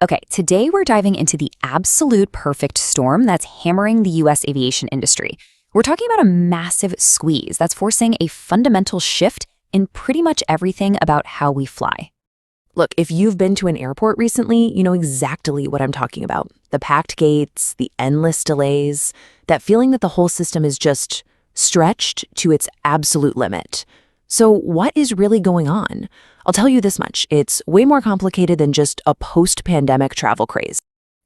Okay, today we're diving into the absolute perfect storm that's hammering the US aviation industry. We're talking about a massive squeeze that's forcing a fundamental shift in pretty much everything about how we fly. Look, if you've been to an airport recently, you know exactly what I'm talking about. The packed gates, the endless delays, that feeling that the whole system is just stretched to its absolute limit. So what is really going on? I'll tell you this much, it's way more complicated than just a post-pandemic travel craze.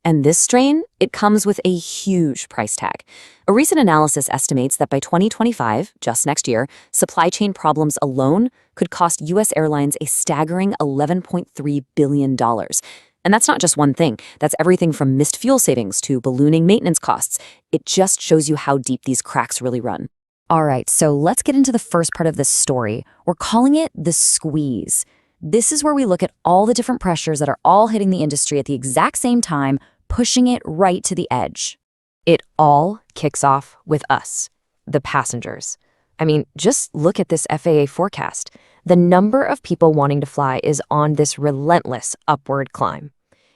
And this strain, it comes with a huge price tag. A recent analysis estimates that by 2025, just next year, supply chain problems alone could cost US airlines a staggering $11.3 billion. And that's not just one thing. That's everything from missed fuel savings to ballooning maintenance costs. It just shows you how deep these cracks really run. All right, so let's get into the first part of this story. We're calling it the squeeze. This is where we look at all the different pressures that are all hitting the industry at the exact same time, pushing it right to the edge. It all kicks off with us, the passengers. I mean, just look at this FAA forecast. The number of people wanting to fly is on this relentless upward climb.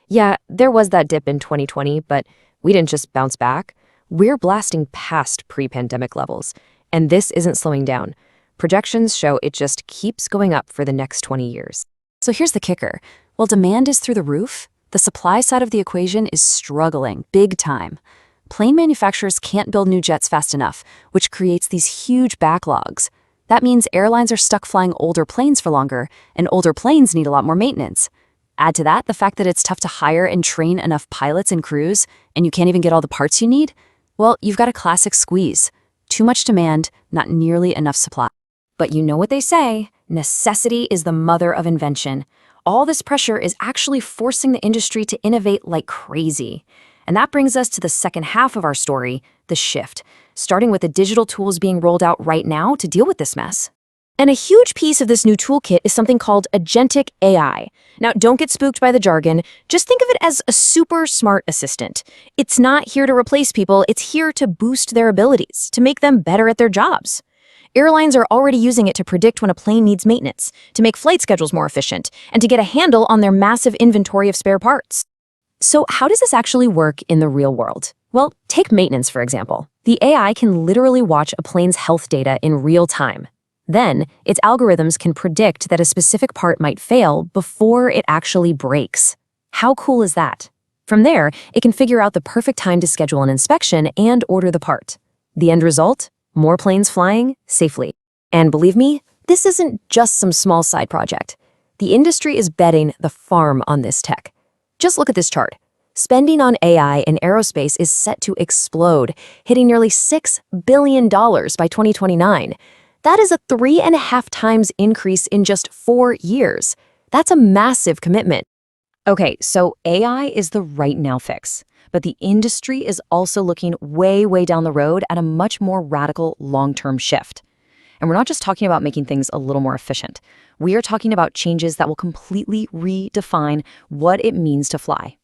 Yeah, there was that dip in 2020, but we didn't just bounce back. We're blasting past pre-pandemic levels, and this isn't slowing down. Projections show it just keeps going up for the next 20 years. So here's the kicker. While demand is through the roof, the supply side of the equation is struggling big time. Plane manufacturers can't build new jets fast enough, which creates these huge backlogs. That means airlines are stuck flying older planes for longer, and older planes need a lot more maintenance. Add to that the fact that it's tough to hire and train enough pilots and crews, and you can't even get all the parts you need. Well, you've got a classic squeeze. Too much demand, not nearly enough supply. But you know what they say, necessity is the mother of invention. All this pressure is actually forcing the industry to innovate like crazy. And that brings us to the second half of our story, the shift, starting with the digital tools being rolled out right now to deal with this mess. And a huge piece of this new toolkit is something called agentic AI. Now, don't get spooked by the jargon. Just think of it as a super smart assistant. It's not here to replace people. It's here to boost their abilities, to make them better at their jobs. Airlines are already using it to predict when a plane needs maintenance, to make flight schedules more efficient, and to get a handle on their massive inventory of spare parts. So how does this actually work in the real world? Well, take maintenance, for example. The AI can literally watch a plane's health data in real time. Then, its algorithms can predict that a specific part might fail before it actually breaks. How cool is that? From there, it can figure out the perfect time to schedule an inspection and order the part. The end result? More planes flying safely. And believe me, this isn't just some small side project. The industry is betting the farm on this tech. Just look at this chart. Spending on AI in aerospace is set to explode, hitting nearly $6 billion by 2029. That is a 3.5 times increase in just 4 years. That's a massive commitment. Okay, so AI is the right now fix. But the industry is also looking way down the road at a much more radical long-term shift. And we're not just talking about making things a little more efficient. We are talking about changes that will completely redefine what it means to fly.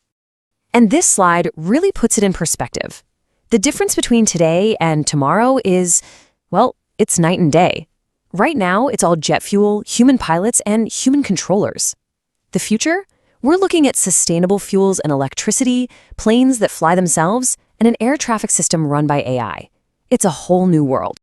And this slide really puts it in perspective. The difference between today and tomorrow is, well, it's night and day. Right now, it's all jet fuel, human pilots, and human controllers. The future? We're looking at sustainable fuels and electricity, planes that fly themselves, and an air traffic system run by AI. It's a whole new world.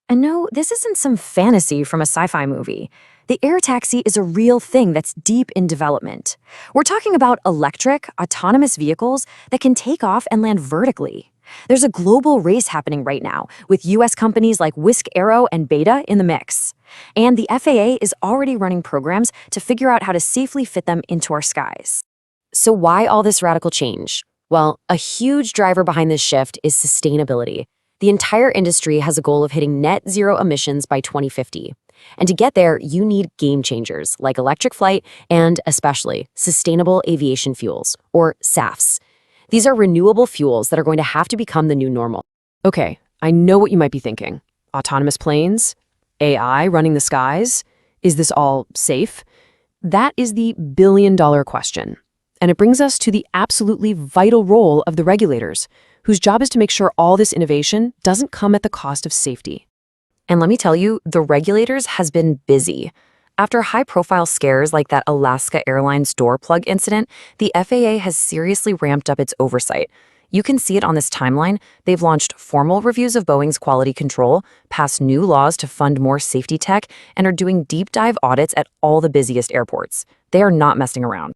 And no, this isn't some fantasy from a sci-fi movie. The air taxi is a real thing that's deep in development. We're talking about electric, autonomous vehicles that can take off and land vertically. There's a global race happening right now, with US companies like Whisk Aero and Beta in the mix. And the FAA is already running programs to figure out how to safely fit them into our skies. So why all this radical change? Well, a huge driver behind this shift is sustainability. The entire industry has a goal of hitting net zero emissions by 2050. And to get there, you need game changers like electric flight and, especially, sustainable aviation fuels, or SAFs. These are renewable fuels that are going to have to become the new normal. Okay, I know what you might be thinking. Autonomous planes? AI running the skies? Is this all safe? That is the billion-dollar question. And it brings us to the absolutely vital role of the regulators, whose job is to make sure all this innovation doesn't come at the cost of safety. And let me tell you, the regulators has been busy. After high-profile scares like that Alaska Airlines door plug incident, the FAA has seriously ramped up its oversight. You can see it on this timeline. They've launched formal reviews of Boeing's quality control, passed new laws to fund more safety tech, and are doing deep dive audits at all the busiest airports. They are not messing around.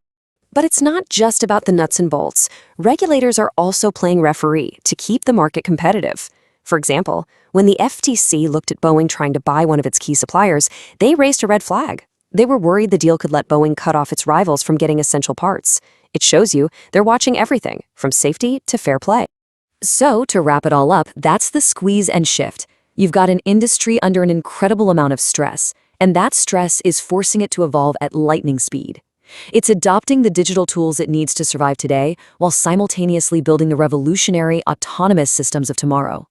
But it's not just about the nuts and bolts. Regulators are also playing referee to keep the market competitive. For example, when the FTC looked at Boeing trying to buy one of its key suppliers, they raised a red flag. They were worried the deal could let Boeing cut off its rivals from getting essential parts. It shows you they're watching everything, from safety to fair play. So, to wrap it all up, that's the squeeze and shift. You've got an industry under an incredible amount of stress, and that stress is forcing it to evolve at lightning speed. It's adopting the digital tools it needs to survive today, while simultaneously building the revolutionary, autonomous systems of tomorrow.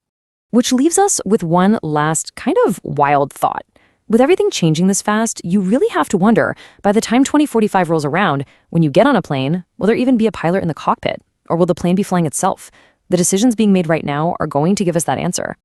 Which leaves us with one last kind of wild thought. With everything changing this fast, you really have to wonder, by the time 2045 rolls around, when you get on a plane, will there even be a pilot in the cockpit? Or will the plane be flying itself? The decisions being made right now are going to give us that answer.